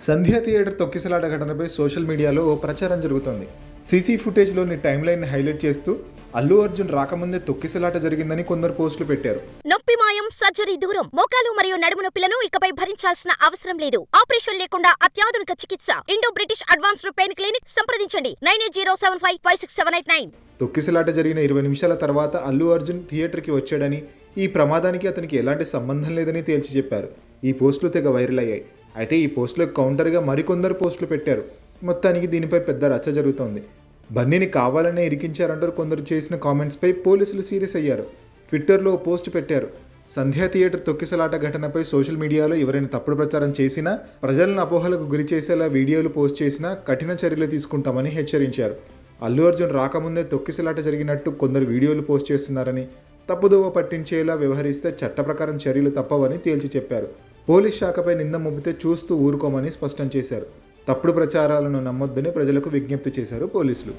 సంధ్య theatre తొక్కిసలాట ఘటనపై social మీడియాలో ఓ ప్రచారం జరుగుతోంది. సీసీ ఫుటేజ్లోని టైమ్ లైన్ హైలైట్ చేస్తూ అల్లు అర్జున్ రాకముందే తొక్కిసలాట జరిగిందని కొందరు పోస్టులు పెట్టారు. నొప్పి మాయం, సర్జరీ దూరం. మోకాలు మరియు నడుము నొప్పులను ఇకపై భరించాల్సిన అవసరం లేదు. ఆపరేషన్ లేకుండా అత్యాధునిక చికిత్స. Indo British advanced pain clinic. సంప్రదించండి 9807556789. తొక్కిసలాట జరిగిన 20 నిమిషాల తర్వాత అల్లు అర్జున్ థియేటర్కి వచ్చాడని, ఈ ప్రమాదానికి అతనికి ఎలాంటి సంబంధం లేదని తేల్చి చెప్పారు. ఈ పోస్టులు తెగ వైరల్ అయ్యాయి. అయితే ఈ పోస్టులకు కౌంటర్గా మరికొందరు పోస్టులు పెట్టారు. మొత్తానికి దీనిపై పెద్ద రచ్చ జరుగుతోంది. బన్నీని కావాలనే ఇరికించారంటూ కొందరు చేసిన కామెంట్స్పై పోలీసులు సీరియస్ అయ్యారు. ట్విట్టర్లో ఓ పోస్ట్ పెట్టారు. సంధ్యా థియేటర్ తొక్కిసలాట ఘటనపై సోషల్ మీడియాలో ఎవరైనా తప్పుడు ప్రచారం చేసినా, ప్రజలను అపోహలకు గురి చేసేలా వీడియోలు పోస్ట్ చేసినా కఠిన చర్యలు తీసుకుంటామని హెచ్చరించారు. అల్లు అర్జున్ రాకముందే తొక్కిసలాట జరిగినట్టు కొందరు వీడియోలు పోస్ట్ చేస్తున్నారని, తప్పుదోవ పట్టించేలా వ్యవహరిస్తే చట్ట ప్రకారం చర్యలు తప్పవని తేల్చి చెప్పారు. పోలీస్ శాఖపై నింద మోపితే చూస్తూ ఊరుకోమని స్పష్టం చేశారు. తప్పుడు ప్రచారాలను నమ్మొద్దని ప్రజలకు విజ్ఞప్తి చేశారు పోలీసులు.